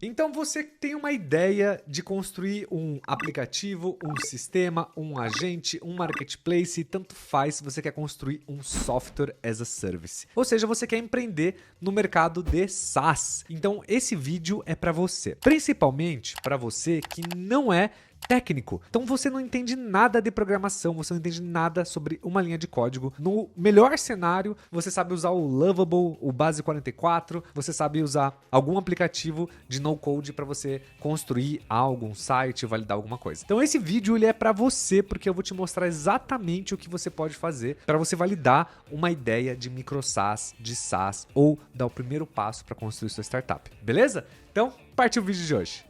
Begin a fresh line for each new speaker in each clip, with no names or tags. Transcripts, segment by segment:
Então você tem uma ideia de construir um aplicativo, um sistema, um agente, um marketplace, tanto faz se você quer construir um software as a service. Ou seja, você quer empreender no mercado de SaaS. Então esse vídeo é para você, principalmente para você que não é técnico. Então você não entende nada de programação, você não entende nada sobre uma linha de código. No melhor cenário, você sabe usar o Lovable, o Base 44, você sabe usar algum aplicativo de no-code para você construir algo, um site, validar alguma coisa. Então esse vídeo ele é para você, porque eu vou te mostrar exatamente o que você pode fazer para você validar uma ideia de micro SaaS, de SaaS ou dar o primeiro passo para construir sua startup. Beleza? Então, partiu o vídeo de hoje.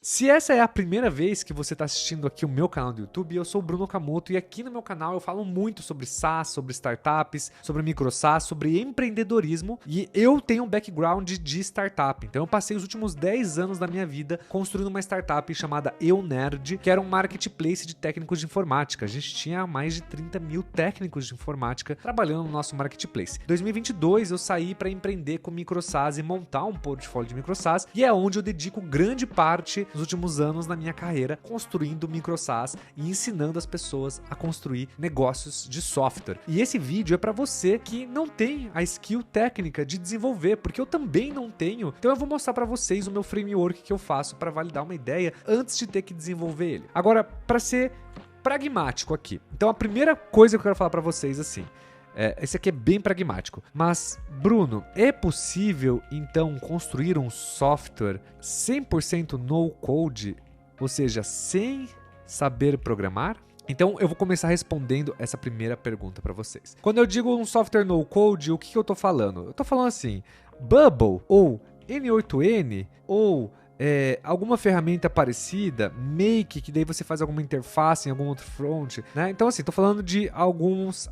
Se essa é a primeira vez que você está assistindo aqui o meu canal do YouTube, eu sou o Bruno Okamoto e aqui no meu canal eu falo muito sobre SaaS, sobre startups, sobre micro SaaS, sobre empreendedorismo e eu tenho um background de startup. Então eu passei os últimos 10 anos da minha vida construindo uma startup chamada EUNerd, que era um marketplace de técnicos de informática. A gente tinha mais de 30 mil técnicos de informática trabalhando no nosso marketplace. Em 2022 eu saí para empreender com micro SaaS e montar um portfólio de micro SaaS e é onde eu dedico grande parte nos últimos anos na minha carreira construindo micro SaaS e ensinando as pessoas a construir negócios de software. E esse vídeo é para você que não tem a skill técnica de desenvolver, porque eu também não tenho. Então eu vou mostrar para vocês o meu framework que eu faço para validar uma ideia antes de ter que desenvolver ele. Agora, para ser pragmático aqui. Então a primeira coisa que eu quero falar para vocês assim, esse aqui é bem pragmático. Mas, Bruno, é possível, então, construir um software 100% no-code? Ou seja, sem saber programar? Então, eu vou começar respondendo essa primeira pergunta para vocês. Quando eu digo um software no-code, o que eu estou falando? Eu estou falando assim, Bubble ou N8N ou alguma ferramenta parecida, Make, que daí você faz alguma interface em algum outro front, né? Então assim, tô falando de alguns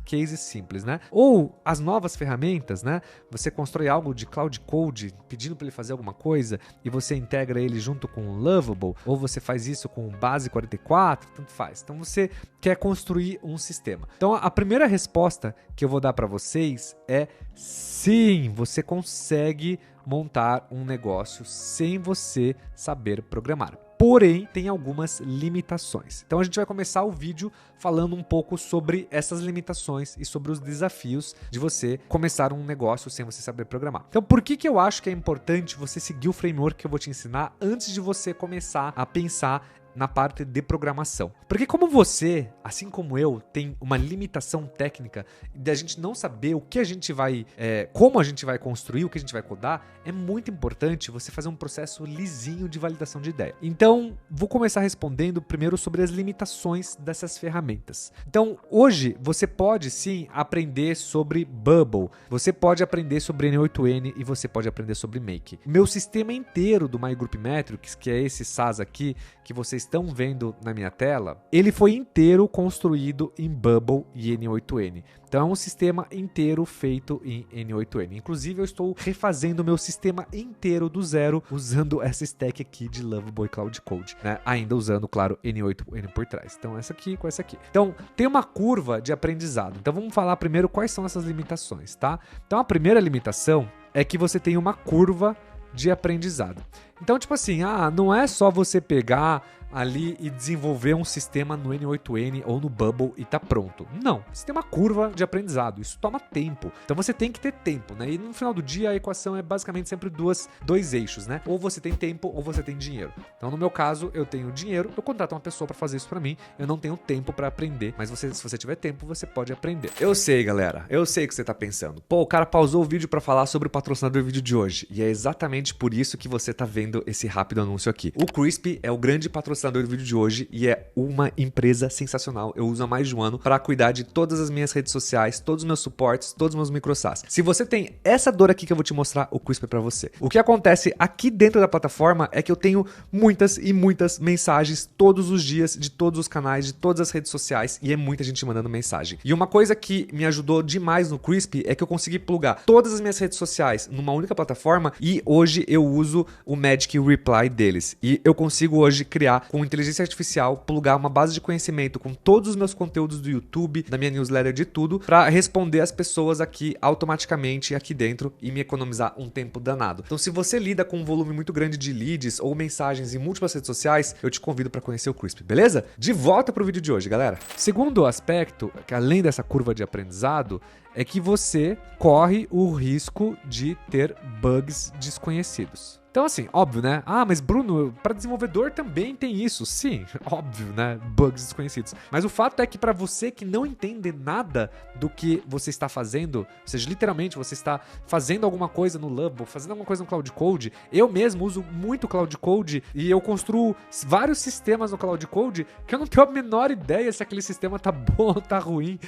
cases simples, né? Ou as novas ferramentas, né? Você constrói algo de Cloud Code, pedindo para ele fazer alguma coisa e você integra ele junto com o Lovable, ou você faz isso com o Base 44, tanto faz. Então você quer construir um sistema. Então a primeira resposta que eu vou dar para vocês é sim, você consegue montar um negócio sem você saber programar. Porém, tem algumas limitações. Então a gente vai começar o vídeo falando um pouco sobre essas limitações e sobre os desafios de você começar um negócio sem você saber programar. Então por que eu acho que é importante você seguir o framework que eu vou te ensinar antes de você começar a pensar na parte de programação? Porque como você, assim como eu, tem uma limitação técnica de a gente não saber o que a gente vai, como a gente vai construir, o que a gente vai codar, é muito importante você fazer um processo lisinho de validação de ideia. Então, vou começar respondendo primeiro sobre as limitações dessas ferramentas. Então, hoje, você pode sim aprender sobre Bubble, você pode aprender sobre N8N e você pode aprender sobre Make. Meu sistema inteiro do MyGroupMetrics, que é esse SaaS aqui, que vocês estão vendo na minha tela, ele foi inteiro construído em Bubble e N8N. Então é um sistema inteiro feito em N8N. Inclusive eu estou refazendo o meu sistema inteiro do zero usando essa stack aqui de Lovable Cloud Code, né? Ainda usando, claro, N8N por trás. Então essa aqui com essa aqui. Então tem uma curva de aprendizado. Então vamos falar primeiro quais são essas limitações, tá? Então a primeira limitação é que você tem uma curva de aprendizado. Então, tipo assim, não é só você pegar ali e desenvolver um sistema no N8N ou no Bubble e tá pronto. Não, você tem uma curva de aprendizado, isso toma tempo. Então você tem que ter tempo, né? E no final do dia a equação é basicamente sempre dois eixos, né? Ou você tem tempo ou você tem dinheiro. Então no meu caso, eu tenho dinheiro, eu contrato uma pessoa para fazer isso para mim, eu não tenho tempo para aprender, mas se você tiver tempo, você pode aprender. Eu sei, galera, eu sei o que você tá pensando. Pô, o cara pausou o vídeo para falar sobre o patrocinador do vídeo de hoje, e é exatamente por isso que você tá vendo esse rápido anúncio aqui. O Crispy é o grande patrocinador do vídeo de hoje e é uma empresa sensacional. Eu uso há mais de um ano para cuidar de todas as minhas redes sociais, todos os meus suportes, todos os meus micro SaaS. Se você tem essa dor aqui que eu vou te mostrar, o Crispy é para você. O que acontece aqui dentro da plataforma é que eu tenho muitas e muitas mensagens todos os dias de todos os canais, de todas as redes sociais e é muita gente mandando mensagem. E uma coisa que me ajudou demais no Crispy é que eu consegui plugar todas as minhas redes sociais numa única plataforma e hoje eu uso o Magic Reply deles. E eu consigo hoje criar com inteligência artificial, plugar uma base de conhecimento com todos os meus conteúdos do YouTube, da minha newsletter, de tudo, para responder as pessoas aqui automaticamente aqui dentro e me economizar um tempo danado. Então, se você lida com um volume muito grande de leads ou mensagens em múltiplas redes sociais, eu te convido para conhecer o Crispy, beleza? De volta pro vídeo de hoje, galera. Segundo aspecto, que além dessa curva de aprendizado, é que você corre o risco de ter bugs desconhecidos. Então, assim, óbvio, né? Ah, mas Bruno, para desenvolvedor também tem isso. Sim, óbvio, né? Bugs desconhecidos. Mas o fato é que para você que não entende nada do que você está fazendo, ou seja, literalmente você está fazendo alguma coisa no Lubble, fazendo alguma coisa no Cloud Code, eu mesmo uso muito Cloud Code e eu construo vários sistemas no Cloud Code que eu não tenho a menor ideia se aquele sistema tá bom ou tá ruim,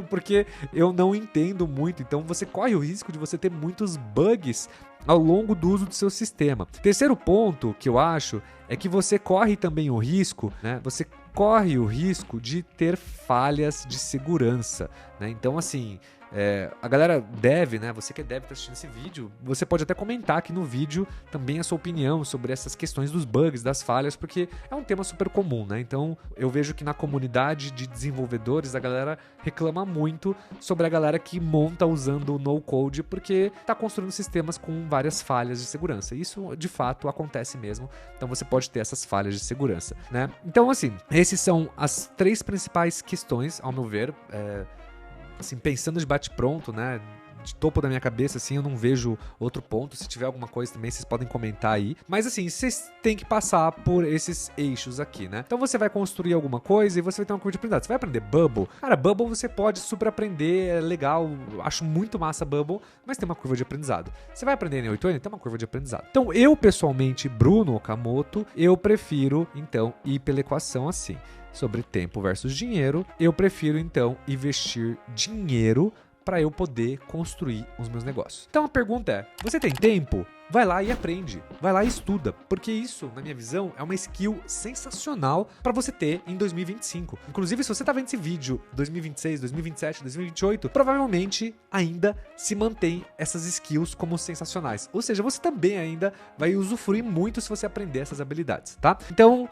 porque eu não entendo muito. Então, você corre o risco de você ter muitos bugs ao longo do uso do seu sistema. Terceiro ponto que eu acho é que você corre também o risco, né? Você corre o risco de ter falhas de segurança, né? Então, assim, a galera dev, né? Você que é dev tá assistindo esse vídeo, você pode até comentar aqui no vídeo também a sua opinião sobre essas questões dos bugs, das falhas, porque é um tema super comum, né? Então, eu vejo que na comunidade de desenvolvedores a galera reclama muito sobre a galera que monta usando o no-code porque tá construindo sistemas com várias falhas de segurança. Isso, de fato, acontece mesmo. Então, você pode ter essas falhas de segurança, né? Então, assim, esses são as 3 principais questões, ao meu ver, assim, pensando de bate-pronto, né, de topo da minha cabeça, assim, eu não vejo outro ponto. Se tiver alguma coisa também, vocês podem comentar aí. Mas, assim, vocês têm que passar por esses eixos aqui, né? Então, você vai construir alguma coisa e você vai ter uma curva de aprendizado. Você vai aprender Bubble? Cara, Bubble você pode super aprender, é legal, acho muito massa Bubble, mas tem uma curva de aprendizado. Você vai aprender em 8N? Tem uma curva de aprendizado. Então, eu, pessoalmente, Bruno Okamoto, eu prefiro, então, ir pela equação assim. Sobre tempo versus dinheiro, eu prefiro, então, investir dinheiro para eu poder construir os meus negócios. Então a pergunta é, você tem tempo? Vai lá e aprende, vai lá e estuda, porque isso, na minha visão, é uma skill sensacional para você ter em 2025. Inclusive, se você tá vendo esse vídeo 2026, 2027, 2028, provavelmente ainda se mantém essas skills como sensacionais. Ou seja, você também ainda vai usufruir muito se você aprender essas habilidades, tá? Então,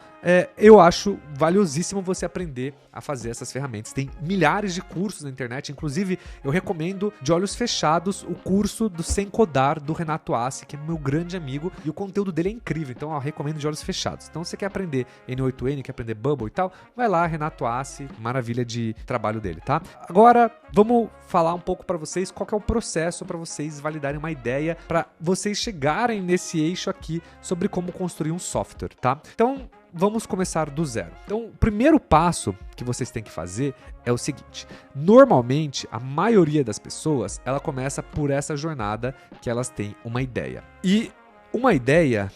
eu acho valiosíssimo você aprender a fazer essas ferramentas. Tem milhares de cursos na internet, inclusive eu recomendo de olhos fechados o curso do Sem Codar do Renato Assi, que é meu grande amigo, e o conteúdo dele é incrível, então eu recomendo de olhos fechados. Então, se você quer aprender N8N, quer aprender Bubble e tal, vai lá, Renato Assi, maravilha de trabalho dele, tá? Agora, vamos falar um pouco para vocês qual que é o processo para vocês validarem uma ideia, para vocês chegarem nesse eixo aqui sobre como construir um software, tá? Então, vamos começar do zero. Então, o primeiro passo que vocês têm que fazer é o seguinte. Normalmente, a maioria das pessoas, ela começa por essa jornada que elas têm uma ideia. E uma ideia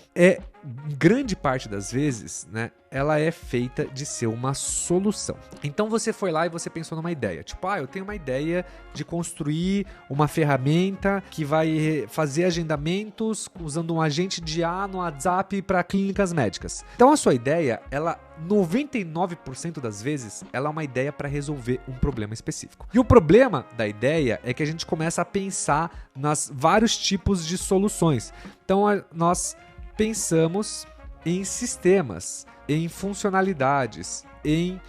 grande parte das vezes, né, ela é feita de ser uma solução. Então você foi lá e você pensou numa ideia. Tipo, eu tenho uma ideia de construir uma ferramenta que vai fazer agendamentos usando um agente de IA no WhatsApp para clínicas médicas. Então a sua ideia, ela 99% das vezes, ela é uma ideia para resolver um problema específico. E o problema da ideia é que a gente começa a pensar nas vários tipos de soluções. Então nós pensamos em sistemas, em funcionalidades, em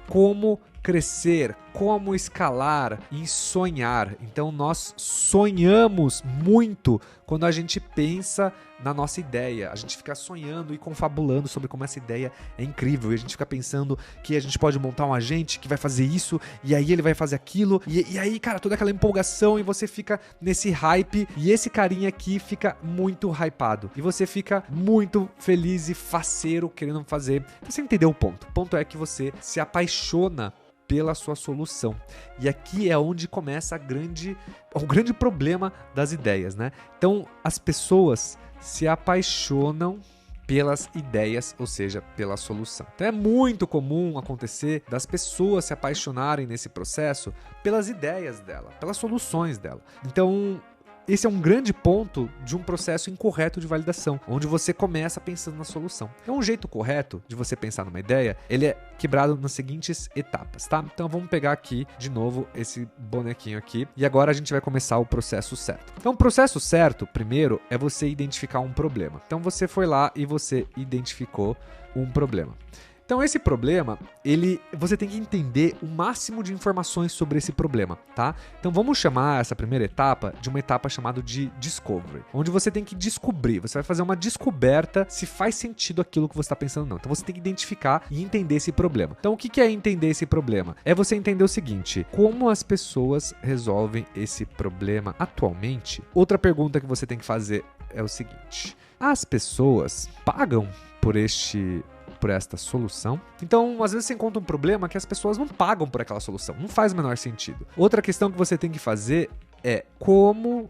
como crescer, como escalar, em sonhar. Então nós sonhamos muito quando a gente pensa na nossa ideia. A gente fica sonhando e confabulando sobre como essa ideia é incrível. E a gente fica pensando que a gente pode montar um agente que vai fazer isso, e aí ele vai fazer aquilo. E aí, cara, toda aquela empolgação e você fica nesse hype. E esse carinha aqui fica muito hypado. E você fica muito feliz e faceiro querendo fazer. Você entendeu o ponto. O ponto é que você se apaixona pela sua solução. E aqui é onde começa o grande problema das ideias, né? Então, as pessoas se apaixonam pelas ideias, ou seja, pela solução. Então é muito comum acontecer das pessoas se apaixonarem nesse processo pelas ideias dela, pelas soluções dela. Então, esse é um grande ponto de um processo incorreto de validação, onde você começa pensando na solução. Então, um jeito correto de você pensar numa ideia, ele é quebrado nas seguintes etapas, tá? Então, vamos pegar aqui, de novo, esse bonequinho aqui, e agora a gente vai começar o processo certo. Então, o processo certo, primeiro, é você identificar um problema. Então, você foi lá e você identificou um problema. Então, esse problema, você tem que entender o máximo de informações sobre esse problema, tá? Então, vamos chamar essa primeira etapa de uma etapa chamada de discovery, onde você tem que descobrir, você vai fazer uma descoberta se faz sentido aquilo que você está pensando ou não. Então, você tem que identificar e entender esse problema. Então, o que é entender esse problema? É você entender o seguinte: como as pessoas resolvem esse problema atualmente? Outra pergunta que você tem que fazer é o seguinte: as pessoas pagam por esta solução? Então, às vezes você encontra um problema que as pessoas não pagam por aquela solução. Não faz o menor sentido. Outra questão que você tem que fazer é como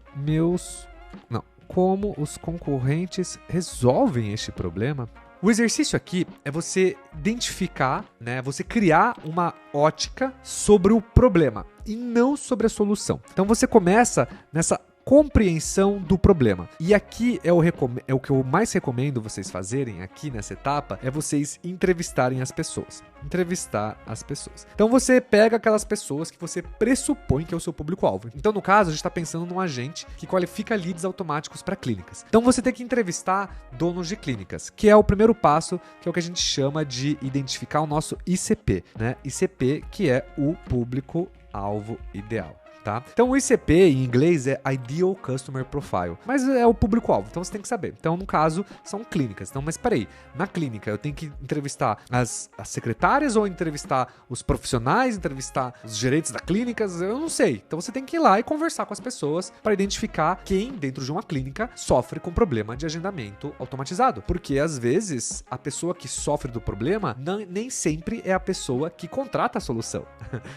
os concorrentes resolvem este problema. O exercício aqui é você identificar, né, você criar uma ótica sobre o problema e não sobre a solução. Então você começa nessa compreensão do problema. E aqui é o que eu mais recomendo vocês fazerem aqui nessa etapa, é vocês entrevistarem as pessoas. Entrevistar as pessoas. Então você pega aquelas pessoas que você pressupõe que é o seu público-alvo. Então, no caso, a gente está pensando num agente que qualifica leads automáticos para clínicas. Então você tem que entrevistar donos de clínicas, que é o primeiro passo, que é o que a gente chama de identificar o nosso ICP, né? ICP, que é o público-alvo ideal. Tá? Então o ICP em inglês é Ideal Customer Profile, mas é o público-alvo, então você tem que saber. Então no caso são clínicas. Então, mas peraí, na clínica eu tenho que entrevistar as secretárias ou entrevistar os profissionais, entrevistar os gerentes da clínica? Eu não sei. Então você tem que ir lá e conversar com as pessoas para identificar quem dentro de uma clínica sofre com problema de agendamento automatizado, porque às vezes a pessoa que sofre do problema nem sempre é a pessoa que contrata a solução.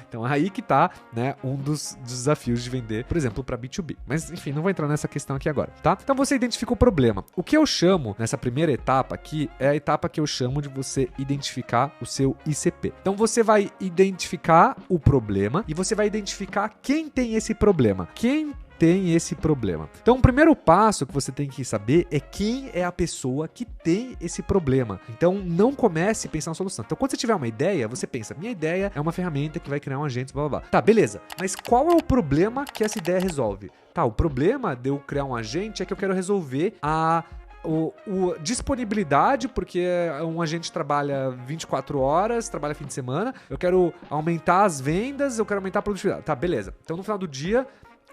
Então aí que tá, né, um dos desafios de vender, por exemplo, para B2B. Mas, enfim, não vou entrar nessa questão aqui agora, tá? Então, você identifica o problema. O que eu chamo, nessa primeira etapa aqui, é a etapa que eu chamo de você identificar o seu ICP. Então, você vai identificar o problema e você vai identificar quem tem esse problema. Quem tem esse problema. Então, o primeiro passo que você tem que saber é quem é a pessoa que tem esse problema. Então, não comece a pensar na solução. Então, quando você tiver uma ideia, você pensa, minha ideia é uma ferramenta que vai criar um agente, blá blá blá. Tá, beleza. Mas qual é o problema que essa ideia resolve? Tá, o problema de eu criar um agente é que eu quero resolver a disponibilidade, porque um agente trabalha 24 horas, trabalha fim de semana, eu quero aumentar as vendas, eu quero aumentar a produtividade. Tá, beleza. Então, no final do dia,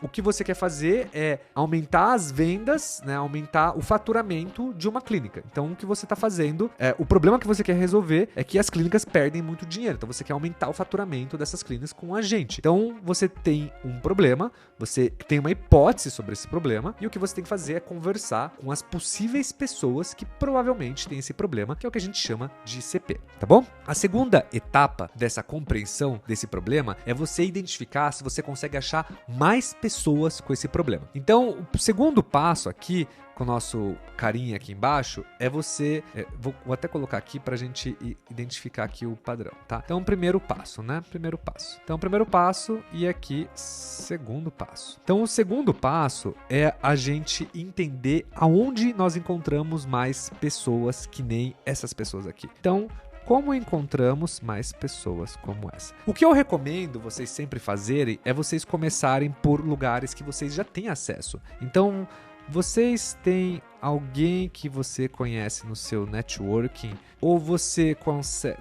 o que você quer fazer é aumentar as vendas, né, aumentar o faturamento de uma clínica. Então, o que você está fazendo, o problema que você quer resolver é que as clínicas perdem muito dinheiro. Então, você quer aumentar o faturamento dessas clínicas com um agente. Então, você tem um problema, você tem uma hipótese sobre esse problema e o que você tem que fazer é conversar com as possíveis pessoas que provavelmente têm esse problema, que é o que a gente chama de ICP, tá bom? A segunda etapa dessa compreensão desse problema é você identificar se você consegue achar mais pessoas com esse problema. Então, o segundo passo aqui, com o nosso carinha aqui embaixo, é você... vou até colocar aqui para a gente identificar aqui o padrão, tá? Então, primeiro passo, né? Primeiro passo. Então, primeiro passo e aqui, segundo passo. Então, o segundo passo é a gente entender aonde nós encontramos mais pessoas que nem essas pessoas aqui. Então, como encontramos mais pessoas como essa? O que eu recomendo vocês sempre fazerem é vocês começarem por lugares que vocês já têm acesso. Então, vocês têm alguém que você conhece no seu networking? Ou você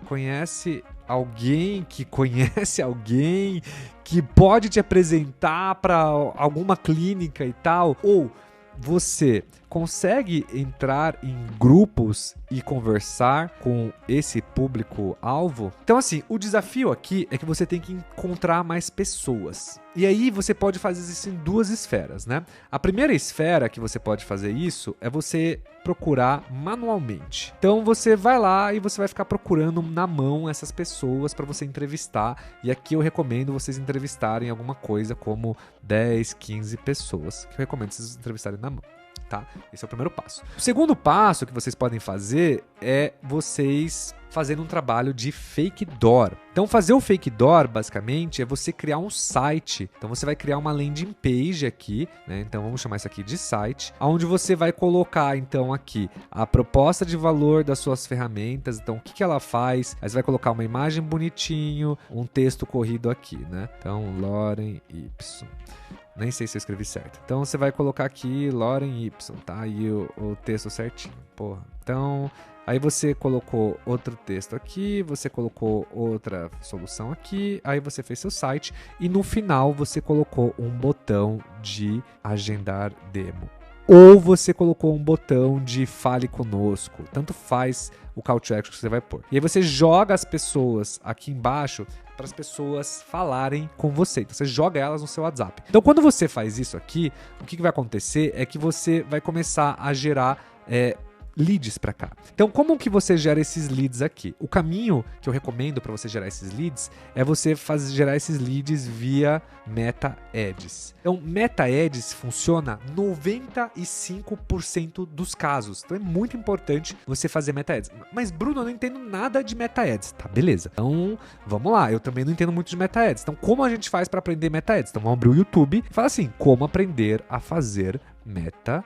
conhece alguém que conhece alguém que pode te apresentar para alguma clínica e tal? Ou você consegue entrar em grupos e conversar com esse público-alvo? Então, assim, o desafio aqui é que você tem que encontrar mais pessoas. E aí você pode fazer isso em duas esferas, né? A primeira esfera que você pode fazer isso é você procurar manualmente. Então você vai lá e você vai ficar procurando na mão essas pessoas para você entrevistar. E aqui eu recomendo vocês entrevistarem alguma coisa como 10, 15 pessoas, que eu recomendo vocês entrevistarem na mão. tá? Esse é o primeiro passo. O segundo passo que vocês podem fazer é vocês fazendo um trabalho de fake door. Então, fazer o fake door, basicamente, é você criar um site. Então, você vai criar uma landing page aqui, né? Então, vamos chamar isso aqui de site, onde você vai colocar, então, aqui a proposta de valor das suas ferramentas. Então, o que ela faz? Aí você vai colocar uma imagem bonitinho, um texto corrido aqui, né? Então, Loren Y. Nem sei se eu escrevi certo. Então, você vai colocar aqui Loren Y, tá? E o texto certinho. Porra. Então, aí você colocou outro texto aqui, você colocou outra solução aqui, aí você fez seu site e no final você colocou um botão de agendar demo. Ou você colocou um botão de fale conosco. Tanto faz o call to action que você vai pôr. E aí você joga as pessoas aqui embaixo para as pessoas falarem com você. Então você joga elas no seu WhatsApp. Então quando você faz isso aqui, o que vai acontecer é que você vai começar a gerar leads para cá. Então, como que você gera esses leads aqui? O caminho que eu recomendo para você gerar esses leads é você gerar esses leads via Meta Ads. Então, Meta Ads funciona 95% dos casos. Então, é muito importante você fazer Meta Ads. Mas, Bruno, eu não entendo nada de Meta Ads. Tá, beleza. Então, vamos lá. Eu também não entendo muito de Meta Ads. Então, como a gente faz para aprender Meta Ads? Então, vamos abrir o YouTube e fala assim, como aprender a fazer Meta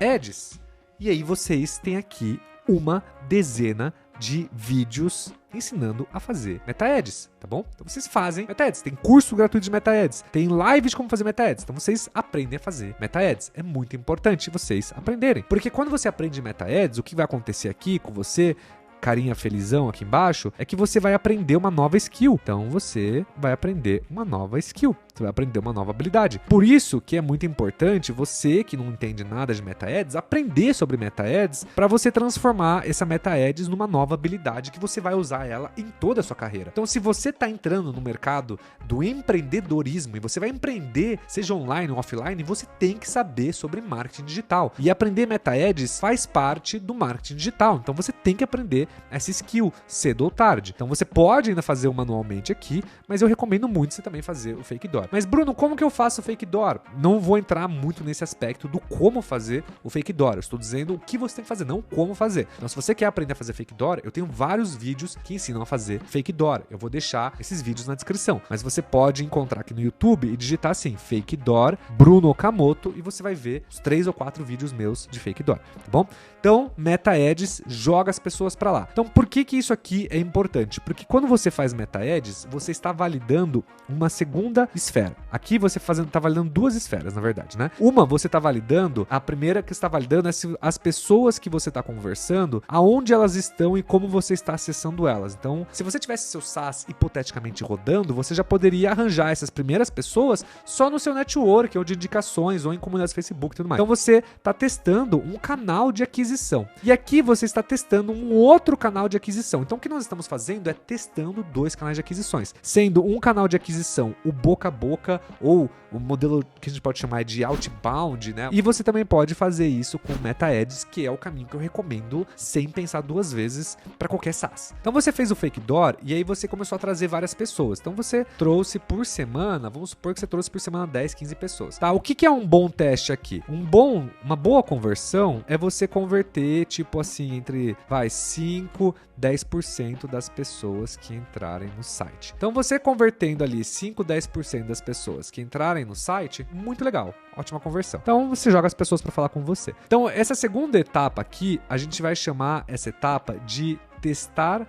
Ads. E aí vocês têm aqui uma dezena de vídeos ensinando a fazer Meta Ads, tá bom? Então vocês fazem Meta Ads, tem curso gratuito de Meta Ads, tem live de como fazer Meta Ads, então vocês aprendem a fazer Meta Ads. É muito importante vocês aprenderem, porque quando você aprende Meta Ads, o que vai acontecer aqui com você, carinha felizão aqui embaixo, é que você vai aprender uma nova skill. Então você vai aprender uma nova skill. Você vai aprender uma nova habilidade. Por isso que é muito importante você, que não entende nada de Meta Ads, aprender sobre Meta Ads para você transformar essa Meta Ads numa nova habilidade que você vai usar ela em toda a sua carreira. Então, se você está entrando no mercado do empreendedorismo e você vai empreender, seja online ou offline, você tem que saber sobre marketing digital. E aprender Meta Ads faz parte do marketing digital. Então, você tem que aprender essa skill cedo ou tarde. Então, você pode ainda fazer manualmente aqui, mas eu recomendo muito você também fazer o fake door. Mas Bruno, como que eu faço o fake door? Não vou entrar muito nesse aspecto do como fazer o fake door. Eu estou dizendo o que você tem que fazer, não como fazer. Então, se você quer aprender a fazer fake door, eu tenho vários vídeos que ensinam a fazer fake door. Eu vou deixar esses vídeos na descrição. Mas você pode encontrar aqui no YouTube e digitar assim, fake door, Bruno Okamoto, e você vai ver os 3 ou 4 vídeos meus de fake door, tá bom? Então, Meta Ads joga as pessoas para lá. Então, por que isso aqui é importante? Porque quando você faz Meta Ads, você está validando uma segunda esfera. Aqui você está validando 2 esferas, na verdade, né? Uma, você está validando, a primeira que está validando é se as pessoas que você está conversando, aonde elas estão e como você está acessando elas. Então, se você tivesse seu SaaS hipoteticamente rodando, você já poderia arranjar essas primeiras pessoas só no seu network, ou de indicações, ou em comunidades Facebook e tudo mais. Então, você está testando um canal de aquisição. E aqui você está testando um outro canal de aquisição. Então, o que nós estamos fazendo é testando 2 canais de aquisições. Sendo um canal de aquisição o boca a boca, ou o modelo que a gente pode chamar de outbound, né? E você também pode fazer isso com Meta Ads, que é o caminho que eu recomendo sem pensar 2 vezes para qualquer SaaS. Então você fez o fake door e aí você começou a trazer várias pessoas. Então você trouxe por semana, vamos supor que você trouxe por semana 10, 15 pessoas. Tá? O que é um bom teste aqui? Uma boa conversão é você converter, tipo assim, entre 5, 10% das pessoas que entrarem no site. Então você convertendo ali 5, 10% das pessoas que entrarem no site, muito legal, ótima conversão. Então você joga as pessoas para falar com você. Então essa segunda etapa aqui, a gente vai chamar essa etapa de testar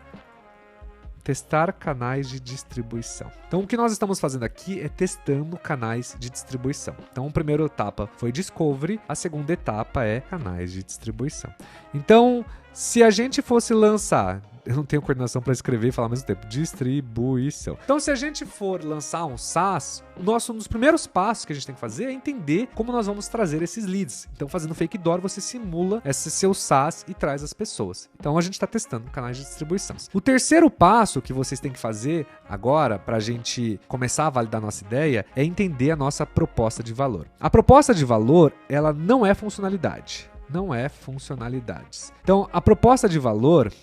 canais de distribuição. Então o que nós estamos fazendo aqui é testando canais de distribuição. Então a primeira etapa foi Discovery, a segunda etapa é canais de distribuição. Então, se a gente fosse lançar, eu não tenho coordenação para escrever e falar ao mesmo tempo, distribuição. Então, se a gente for lançar um SaaS, um dos primeiros passos que a gente tem que fazer é entender como nós vamos trazer esses leads. Então, fazendo fake door, você simula esse seu SaaS e traz as pessoas. Então, a gente está testando canais de distribuição. O terceiro passo que vocês têm que fazer agora, para a gente começar a validar a nossa ideia, é entender a nossa proposta de valor. A proposta de valor, ela não é funcionalidade. Não é funcionalidades. Então, a proposta de valor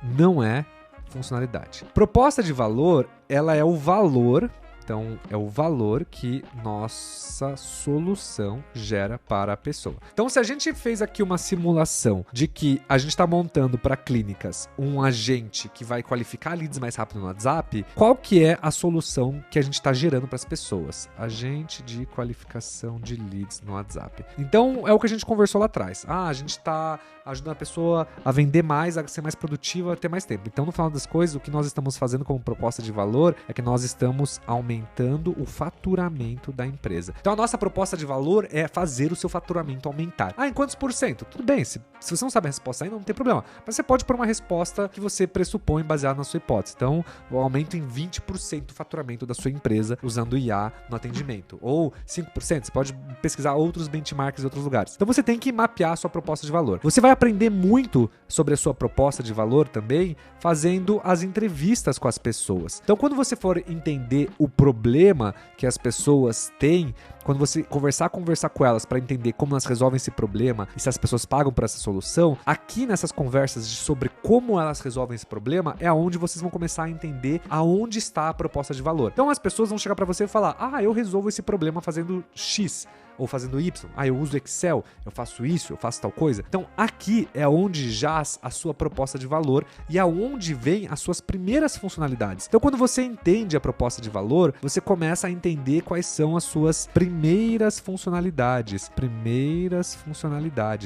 não é funcionalidade. Proposta de valor, ela é o valor Então, é o valor que nossa solução gera para a pessoa. Então, se a gente fez aqui uma simulação de que a gente está montando para clínicas um agente que vai qualificar leads mais rápido no WhatsApp, qual que é a solução que a gente está gerando para as pessoas? Agente de qualificação de leads no WhatsApp. Então, é o que a gente conversou lá atrás. A gente está ajudando a pessoa a vender mais, a ser mais produtiva, a ter mais tempo. Então, no final das coisas, o que nós estamos fazendo como proposta de valor é que nós estamos aumentando o faturamento da empresa. Então, a nossa proposta de valor é fazer o seu faturamento aumentar. Em quantos por cento? Tudo bem, se você não sabe a resposta ainda, não tem problema. Mas você pode pôr uma resposta que você pressupõe baseada na sua hipótese. Então, o aumento em 20% do faturamento da sua empresa usando IA no atendimento. Ou 5%, você pode pesquisar outros benchmarks em outros lugares. Então, você tem que mapear a sua proposta de valor. Você vai aprender muito sobre a sua proposta de valor também fazendo as entrevistas com as pessoas. Então, quando você for entender o problema que as pessoas têm, quando você conversar com elas para entender como elas resolvem esse problema e se as pessoas pagam por essa solução, aqui nessas conversas sobre como elas resolvem esse problema é onde vocês vão começar a entender aonde está a proposta de valor. Então as pessoas vão chegar para você e falar: eu resolvo esse problema fazendo X. Ou fazendo Y, eu uso Excel, eu faço isso, eu faço tal coisa. Então aqui é onde jaz a sua proposta de valor e aonde vem as suas primeiras funcionalidades. Então quando você entende a proposta de valor, você começa a entender quais são as suas primeiras funcionalidades,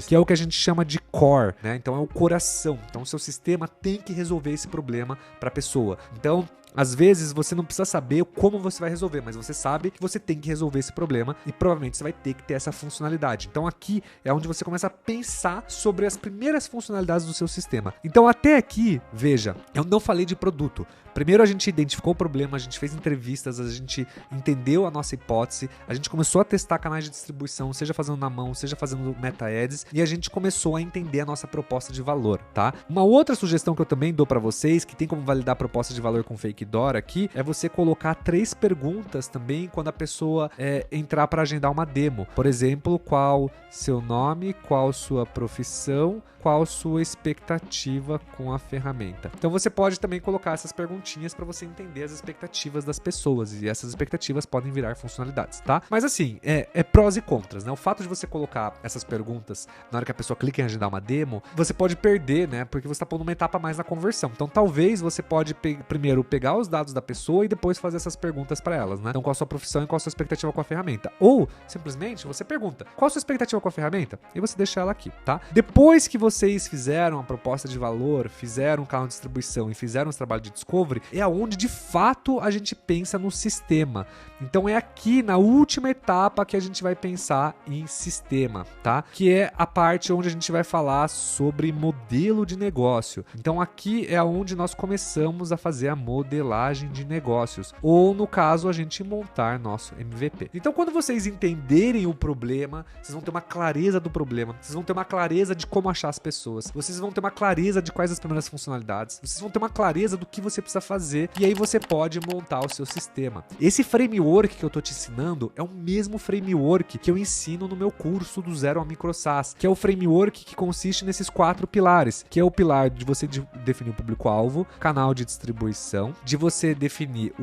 que é o que a gente chama de core, né? Então é o coração. Então o seu sistema tem que resolver esse problema para a pessoa. Então, às vezes você não precisa saber como você vai resolver, mas você sabe que você tem que resolver esse problema e provavelmente você vai ter que ter essa funcionalidade. Então aqui é onde você começa a pensar sobre as primeiras funcionalidades do seu sistema. Então até aqui, veja, eu não falei de produto. Primeiro a gente identificou o problema, a gente fez entrevistas, a gente entendeu a nossa hipótese, a gente começou a testar canais de distribuição, seja fazendo na mão, seja fazendo meta ads, e a gente começou a entender a nossa proposta de valor, tá? Uma outra sugestão que eu também dou para vocês, que tem como validar a proposta de valor com Fake Door aqui, é você colocar 3 perguntas também quando a pessoa entrar para agendar uma demo. Por exemplo, qual seu nome, qual sua profissão, qual sua expectativa com a ferramenta. Então você pode também colocar essas perguntinhas para você entender as expectativas das pessoas, e essas expectativas podem virar funcionalidades, tá? Mas assim, é prós e contras, né? O fato de você colocar essas perguntas na hora que a pessoa clica em agendar uma demo, você pode perder, né? Porque você está pondo uma etapa a mais na conversão. Então talvez você pode primeiro pegar os dados da pessoa e depois fazer essas perguntas para elas, né? Então qual a sua profissão e qual a sua expectativa com a ferramenta. Ou, simplesmente, você pergunta, qual a sua expectativa com a ferramenta? E você deixa ela aqui, tá? Depois que vocês fizeram a proposta de valor, fizeram um canal de distribuição e fizeram esse trabalho de discovery, é aonde de fato a gente pensa no sistema. Então é aqui na última etapa que a gente vai pensar em sistema, tá? Que é a parte onde a gente vai falar sobre modelo de negócio. Então aqui é onde nós começamos a fazer a modelagem de negócios, ou no caso a gente montar nosso MVP. Então quando vocês entenderem o problema, vocês vão ter uma clareza do problema, vocês vão ter uma clareza de como achar as pessoas, vocês vão ter uma clareza de quais as primeiras funcionalidades, vocês vão ter uma clareza do que você precisa fazer, e aí você pode montar o seu sistema. Esse framework que eu tô te ensinando é o mesmo framework que eu ensino no meu curso do Zero ao Micro SaaS, que é o framework que consiste nesses 4 pilares, que é o pilar de você definir o público-alvo, canal de distribuição, de você definir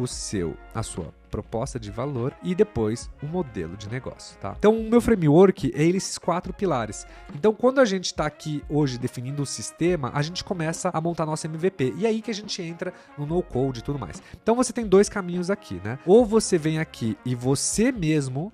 a sua proposta de valor e depois o modelo de negócio, tá? Então o meu framework é esses 4 pilares. Então quando a gente está aqui hoje definindo o sistema, a gente começa a montar nosso MVP, e aí que a gente entra no no-code e tudo mais. Então você tem 2 caminhos aqui, né? Ou você vem aqui e você mesmo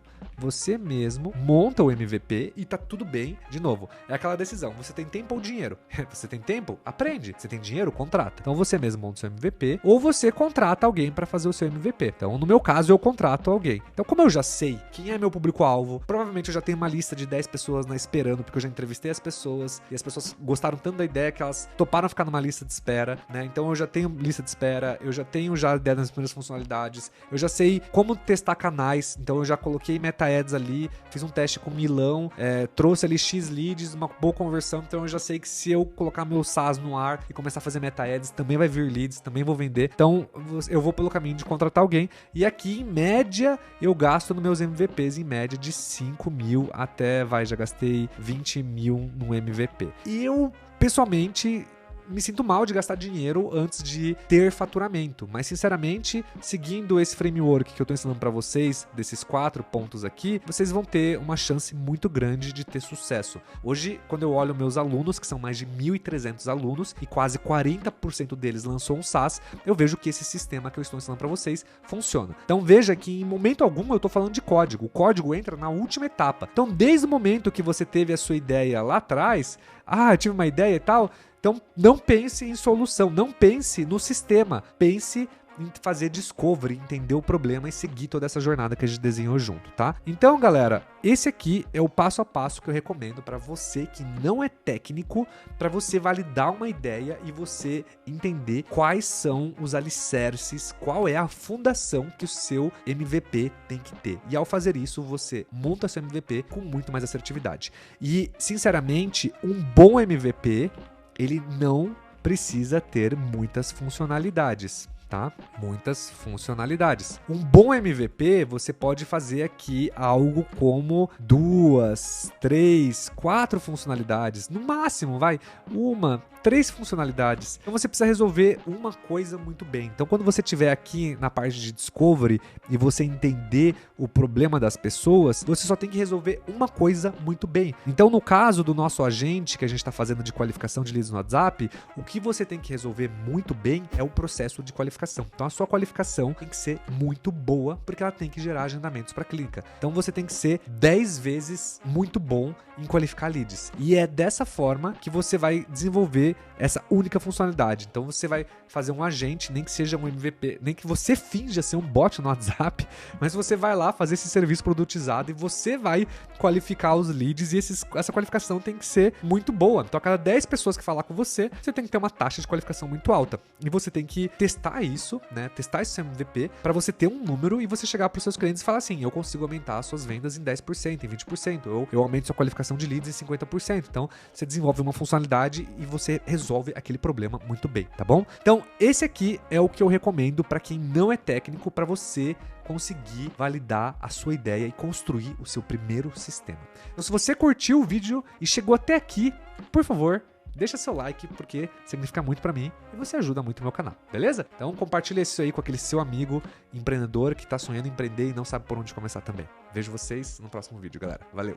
monta o MVP e tá tudo bem. De novo, é aquela decisão, você tem tempo ou dinheiro? Você tem tempo? Aprende. Você tem dinheiro? Contrata. Então você mesmo monta o seu MVP, ou você contrata alguém para fazer o seu MVP. Então no meu caso eu contrato alguém. Então como eu já sei quem é meu público-alvo, provavelmente eu já tenho uma lista de 10 pessoas esperando, porque eu já entrevistei as pessoas e as pessoas gostaram tanto da ideia que elas toparam ficar numa lista de espera, né? Então eu já tenho lista de espera, eu já tenho a ideia das primeiras funcionalidades, eu já sei como testar canais, então eu já coloquei meta ads ali, fiz um teste com Milão, trouxe ali X leads, uma boa conversão, então eu já sei que se eu colocar meu SaaS no ar e começar a fazer meta ads, também vai vir leads, também vou vender. Então eu vou pelo caminho de contratar alguém, e aqui em média eu gasto nos meus MVPs em média de 5 mil até, já gastei 20 mil no MVP. E eu pessoalmente me sinto mal de gastar dinheiro antes de ter faturamento, mas sinceramente, seguindo esse framework que eu estou ensinando para vocês, desses 4 pontos aqui, vocês vão ter uma chance muito grande de ter sucesso. Hoje, quando eu olho meus alunos, que são mais de 1.300 alunos e quase 40% deles lançou um SaaS, eu vejo que esse sistema que eu estou ensinando para vocês funciona. Então veja que em momento algum eu estou falando de código. O código entra na última etapa. Então desde o momento que você teve a sua ideia lá atrás, eu tive uma ideia e tal, então não pense em solução, não pense no sistema, pense em fazer discovery, entender o problema e seguir toda essa jornada que a gente desenhou junto, tá? Então, galera, esse aqui é o passo a passo que eu recomendo para você que não é técnico, para você validar uma ideia e você entender quais são os alicerces, qual é a fundação que o seu MVP tem que ter. E ao fazer isso, você monta seu MVP com muito mais assertividade. E, sinceramente, um bom MVP, ele não precisa ter muitas funcionalidades. Tá? Muitas funcionalidades. Um bom MVP, você pode fazer aqui algo como 2, 3, 4 funcionalidades, no máximo, 3 funcionalidades. Então você precisa resolver uma coisa muito bem. Então quando você estiver aqui na parte de discovery e você entender o problema das pessoas, você só tem que resolver uma coisa muito bem. Então no caso do nosso agente que a gente está fazendo de qualificação de leads no WhatsApp, o que você tem que resolver muito bem é o processo de qualificação. Então a sua qualificação tem que ser muito boa, porque ela tem que gerar agendamentos para a clínica. Então você tem que ser 10 vezes muito bom em qualificar leads. E é dessa forma que você vai desenvolver essa única funcionalidade. Então você vai fazer um agente, nem que seja um MVP, nem que você finja ser um bot no WhatsApp, mas você vai lá fazer esse serviço produtizado e você vai qualificar os leads e essa qualificação tem que ser muito boa. Então a cada 10 pessoas que falar com você, você tem que ter uma taxa de qualificação muito alta. E você tem que testar isso, né? Testar esse MVP para você ter um número e você chegar para os seus clientes e falar assim, eu consigo aumentar as suas vendas em 10%, em 20%, ou eu aumento sua qualificação de leads em 50%. Então você desenvolve uma funcionalidade e você resolve aquele problema muito bem, tá bom? Então esse aqui é o que eu recomendo para quem não é técnico, para você conseguir validar a sua ideia e construir o seu primeiro sistema. Então se você curtiu o vídeo e chegou até aqui, por favor, deixa seu like, porque significa muito pra mim e você ajuda muito o meu canal, beleza? Então compartilha isso aí com aquele seu amigo empreendedor que tá sonhando em empreender e não sabe por onde começar também. Vejo vocês no próximo vídeo, galera. Valeu!